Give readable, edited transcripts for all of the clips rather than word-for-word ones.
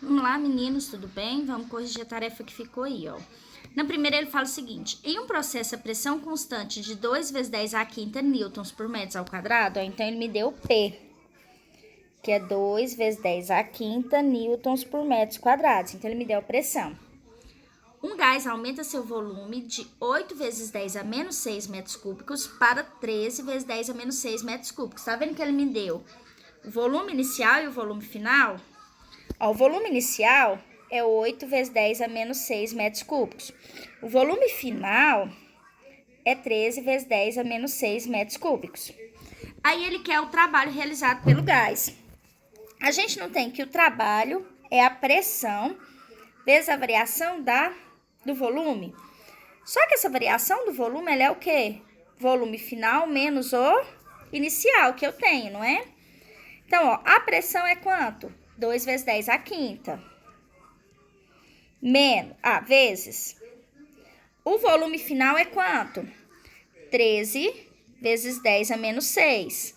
Vamos lá, meninos, tudo bem? Vamos corrigir a tarefa que ficou aí, ó. Na primeira ele fala o seguinte: em um processo a pressão constante de 2 vezes 10 a quinta newtons por metro ao quadrado, ó, então ele me deu P, que é 2 vezes 10 a quinta newtons por metros quadrados. Então ele me deu a pressão. Um gás aumenta seu volume de 8 vezes 10 a menos 6 metros cúbicos para 13 vezes 10 a menos 6 metros cúbicos. Tá vendo que ele me deu o volume inicial e o volume final? Ó, o volume inicial é 8 vezes 10 a menos 6 metros cúbicos. O volume final é 13 vezes 10 a menos 6 metros cúbicos. Aí ele quer o trabalho realizado pelo gás. A gente não tem que o trabalho é a pressão vezes a variação do volume. Só que essa variação do volume, ela é o quê? Volume final menos o inicial que eu tenho, não é? Então, ó, a pressão é quanto? 2 vezes 10 a quinta. Vezes. O volume final é quanto? 13 vezes 10 a menos 6.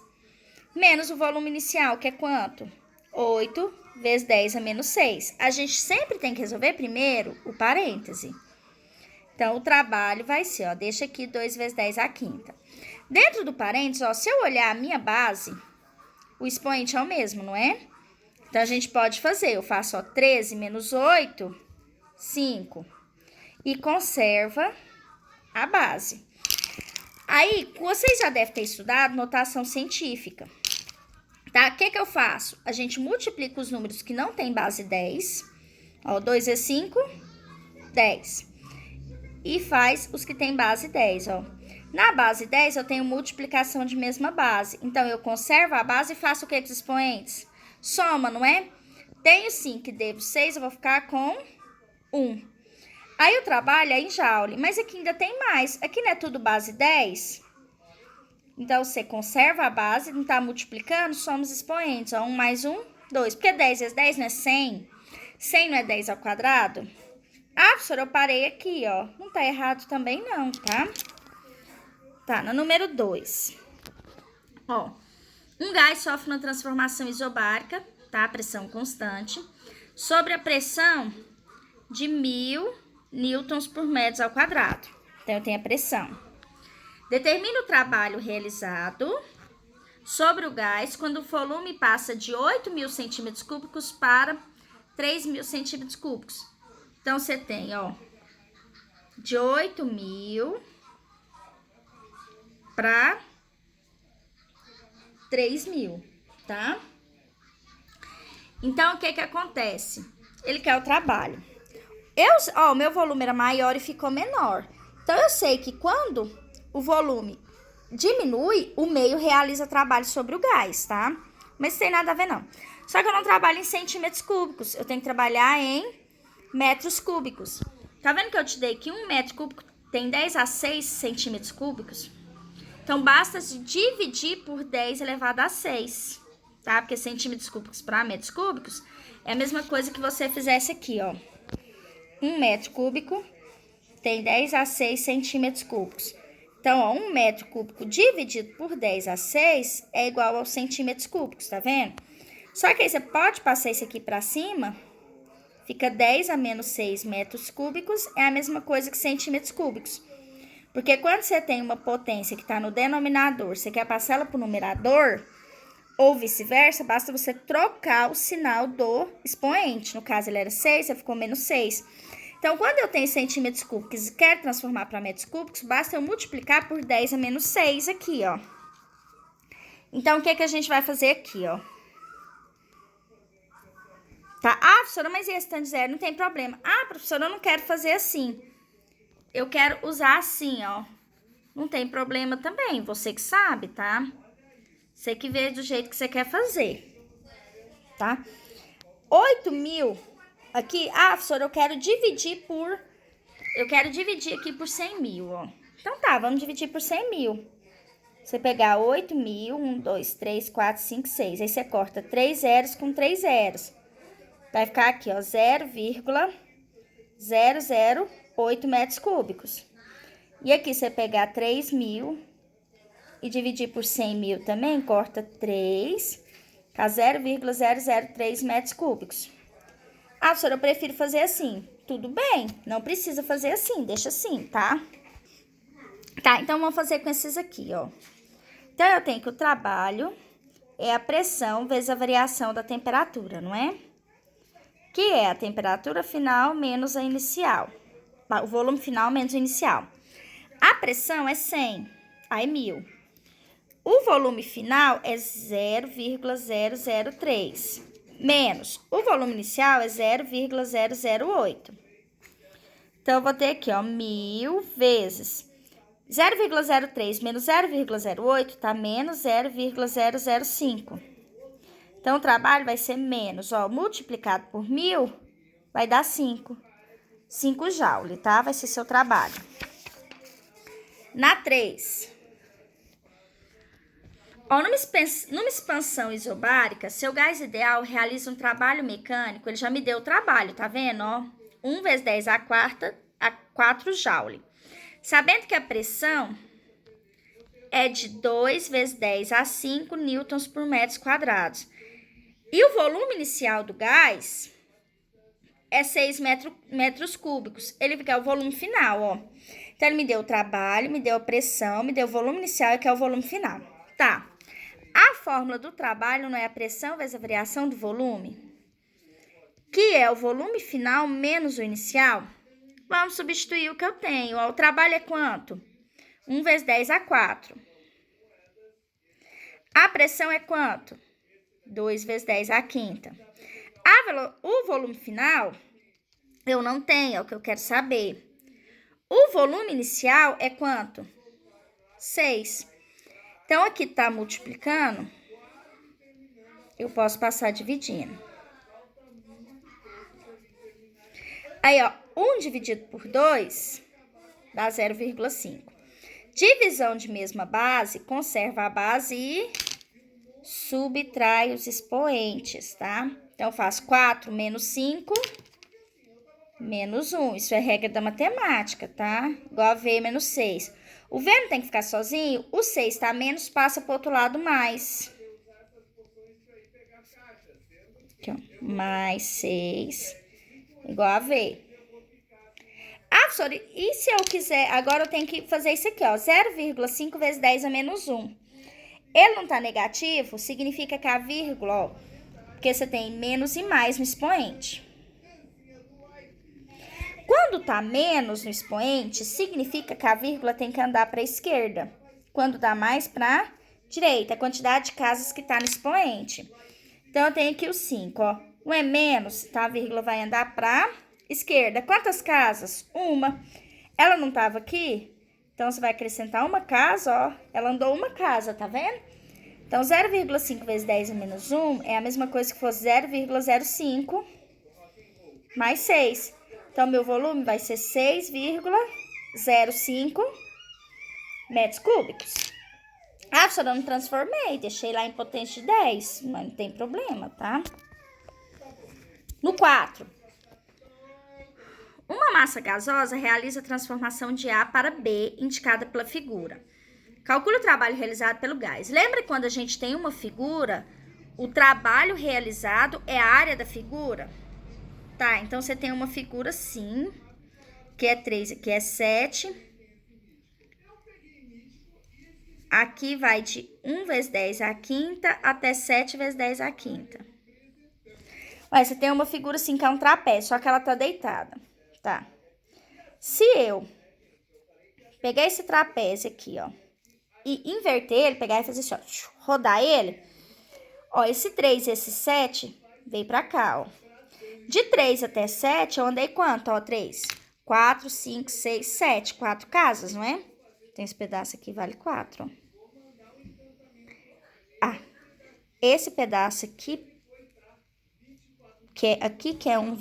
Menos o volume inicial, que é quanto? 8 vezes 10 a menos 6. A gente sempre tem que resolver primeiro o parêntese. Então, o trabalho vai ser, ó, deixa aqui 2 vezes 10 a quinta. Dentro do parênteses, ó, se eu olhar a minha base, o expoente é o mesmo, não é? Então, a gente pode fazer, eu faço, ó, 13 menos 8, 5. E conserva a base. Aí, vocês já devem ter estudado notação científica, tá? O que eu faço? A gente multiplica os números que não tem base 10. Ó, 2 vezes 5, 10. E faz os que tem base 10, ó. Na base 10, eu tenho multiplicação de mesma base. Então, eu conservo a base e faço o que com os expoentes? Soma, não é? Tenho 5 e devo 6, eu vou ficar com 1. Aí, o trabalho é em joule, mas aqui ainda tem mais. Aqui não é tudo base 10? Então, você conserva a base, não tá multiplicando, soma os expoentes. Ó, 1 mais 1, 2. Porque 10 vezes 10 não é 100? 100 não é 10 ao quadrado? Ah, professora, eu parei aqui, ó. Não tá errado também não, tá? Tá, no número 2. Ó, um gás sofre uma transformação isobárica, tá? Pressão constante, sobre a pressão de 1000 newtons por metro ao quadrado. Então, eu tenho a pressão. Determina o trabalho realizado sobre o gás quando o volume passa de 8.000 centímetros cúbicos para 3.000 centímetros cúbicos. Então, você tem, ó, de 8.000 para 3.000, tá? Então, o que acontece? Ele quer o trabalho. O meu volume era maior e ficou menor. Então, eu sei que quando o volume diminui, o meio realiza trabalho sobre o gás, tá? Mas não tem nada a ver, não. Só que eu não trabalho em centímetros cúbicos. Eu tenho que trabalhar em metros cúbicos. Tá vendo que eu te dei que 1 metro cúbico tem 10 a 6 centímetros cúbicos? Então, basta dividir por 10 elevado a 6, tá? Porque centímetros cúbicos para metros cúbicos é a mesma coisa que você fizesse aqui, ó. 1 metro cúbico tem 10 a 6 centímetros cúbicos. Então, ó, 1 metro cúbico dividido por 10 a 6 é igual aos centímetros cúbicos, tá vendo? Só que aí você pode passar isso aqui para cima, fica 10 a menos 6 metros cúbicos, é a mesma coisa que centímetros cúbicos. Porque quando você tem uma potência que está no denominador, você quer passar ela para o numerador, ou vice-versa, basta você trocar o sinal do expoente. No caso, ele era 6, você ficou menos 6. Então, quando eu tenho centímetros cúbicos e quero transformar para metros cúbicos, basta eu multiplicar por 10 a menos 6 aqui, ó. Então, o que a gente vai fazer aqui, ó? Tá? Ah, professora, mas esse tanto de zero não tem problema. Ah, professora, eu não quero fazer assim. Eu quero usar assim, ó. Não tem problema também, você que sabe, tá? Você que vê do jeito que você quer fazer, tá? 8.000 aqui, professora, eu quero dividir aqui por 100.000, ó. Então tá, vamos dividir por 100.000. Você pegar 8.000, 1, 2, 3, 4, 5, 6. Aí você corta 3 zeros com 3 zeros. Vai ficar aqui, ó, 0,008 metros cúbicos. E aqui, você pegar 3.000 e dividir por 100.000 também, corta 3, fica 0,003 metros cúbicos. Ah, professora, eu prefiro fazer assim. Tudo bem, não precisa fazer assim, deixa assim, tá? Tá, então vamos fazer com esses aqui, ó. Então, eu tenho que o trabalho é a pressão vezes a variação da temperatura, não é? Que é a temperatura final menos a inicial. O volume final menos o inicial. A pressão é 100, aí 1000. O volume final é 0,003, menos o volume inicial é 0,008. Então, eu vou ter aqui, ó, 1000 vezes 0,03 menos 0,08 tá menos 0,005. Então, o trabalho vai ser menos, ó, multiplicado por 1000, vai dar 5. 5 joule, tá? Vai ser seu trabalho. Na 3. Ó, numa expansão isobárica, seu gás ideal realiza um trabalho mecânico, ele já me deu o trabalho, tá vendo, ó? 1 vezes 10 a quarta a 4 joule. Sabendo que a pressão é de 2 vezes 10 a 5 newtons por metros quadrados. E o volume inicial do gás é 6 metros cúbicos. Ele fica o volume final, ó. Então, ele me deu o trabalho, me deu a pressão, me deu o volume inicial, que é o volume final. Tá. A fórmula do trabalho não é a pressão vezes a variação do volume? Que é o volume final menos o inicial? Vamos substituir o que eu tenho. Ó, o trabalho é quanto? 1 vezes 10 a 4. A pressão é quanto? 2 vezes 10 a quinta. O volume final, eu não tenho, é o que eu quero saber. O volume inicial é quanto? 6. Então, aqui tá multiplicando, eu posso passar dividindo. Aí, ó, 1 dividido por 2 dá 0,5. Divisão de mesma base, conserva a base e subtrai os expoentes, tá? Então, eu faço 4 menos 5, menos 1. Isso é regra da matemática, tá? Igual a V menos 6. O V não tem que ficar sozinho, o 6 tá menos, passa pro outro lado mais. Aqui, ó, mais 6, igual a V. Ah, professora, e se eu quiser, agora eu tenho que fazer isso aqui, ó, 0,5 vezes 10 a menos 1. Ele não tá negativo, significa que a vírgula, ó, porque você tem menos e mais no expoente. Quando tá menos no expoente, significa que a vírgula tem que andar para a esquerda. Quando dá mais para direita, a quantidade de casas que tá no expoente. Então, eu tenho aqui o 5, ó. Um é menos, tá? A vírgula vai andar para esquerda. Quantas casas? Uma. Ela não tava aqui? Então, você vai acrescentar uma casa, ó. Ela andou uma casa, tá vendo? Então, 0,5 vezes 10 a menos 1 é a mesma coisa que fosse 0,05 mais 6. Então, meu volume vai ser 6,05 metros cúbicos. Ah, professora, eu não transformei, deixei lá em potência de 10, mas não tem problema, tá? No 4. Uma massa gasosa realiza a transformação de A para B, indicada pela figura. Calcule o trabalho realizado pelo gás. Lembra quando a gente tem uma figura, o trabalho realizado é a área da figura? Tá, então você tem uma figura assim, que é 3, aqui é 7. Aqui vai de 1 vezes 10 à quinta até 7 vezes 10 à quinta. Olha, você tem uma figura assim, que é um trapézio, só que ela tá deitada, tá? Se eu pegar esse trapézio aqui, ó, e inverter ele, pegar e fazer assim, ó, rodar ele, ó, esse 3 e esse 7 veio pra cá, ó. De 3 até 7, eu andei quanto, ó, 3? 4, 5, 6, 7, 4 casas, não é? Tem esse pedaço aqui, vale 4, ó. Ah, esse pedaço aqui, que é 1,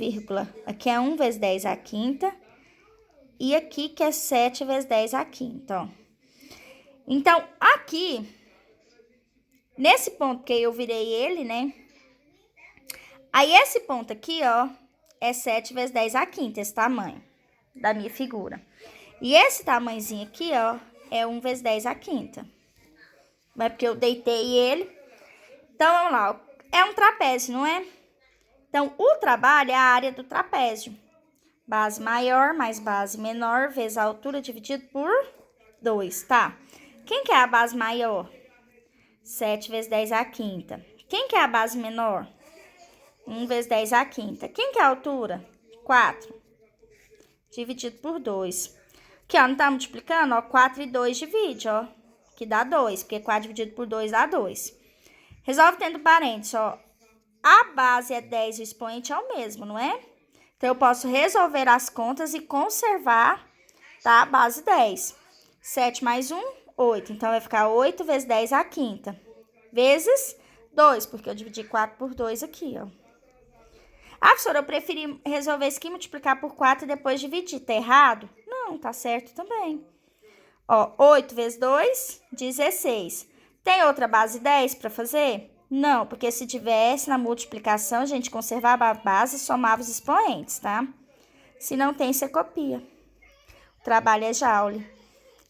aqui é 1 vezes 10 à quinta, e aqui que é 7 vezes 10 à quinta, ó. Então, aqui, nesse ponto que eu virei ele, né? Aí, esse ponto aqui, ó, é 7 vezes 10 à quinta, esse tamanho da minha figura. E esse tamanhozinho aqui, ó, é 1 vezes 10 à quinta. Mas porque eu deitei ele. Então, vamos lá, ó. É um trapézio, não é? Então, o trabalho é a área do trapézio. Base maior mais base menor vezes a altura dividido por 2, tá? Quem que é a base maior? 7 vezes 10 à quinta. Quem que é a base menor? 1 vezes 10 à quinta. Quem que é a altura? 4. Dividido por 2. Aqui, ó, não tá multiplicando? Ó, 4 e 2 divide, ó. Que dá 2, porque 4 dividido por 2 dá 2. Resolve tendo parênteses, ó. A base é 10 e o expoente é o mesmo, não é? Então, eu posso resolver as contas e conservar, tá? A base 10. 7 mais 1, 8. Então, vai ficar 8 vezes 10 à quinta. Vezes 2, porque eu dividi 4 por 2 aqui, ó. Ah, professora, eu preferi resolver isso aqui, multiplicar por 4 e depois dividir. Tá errado? Não, tá certo também. Ó, 8 vezes 2, 16. Tem outra base 10 para fazer? Não, porque se tivesse na multiplicação, a gente conservava a base e somava os expoentes, tá? Se não tem, você copia. O trabalho é Joule.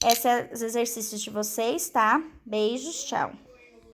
Esses são os exercícios de vocês, tá? Beijos, tchau.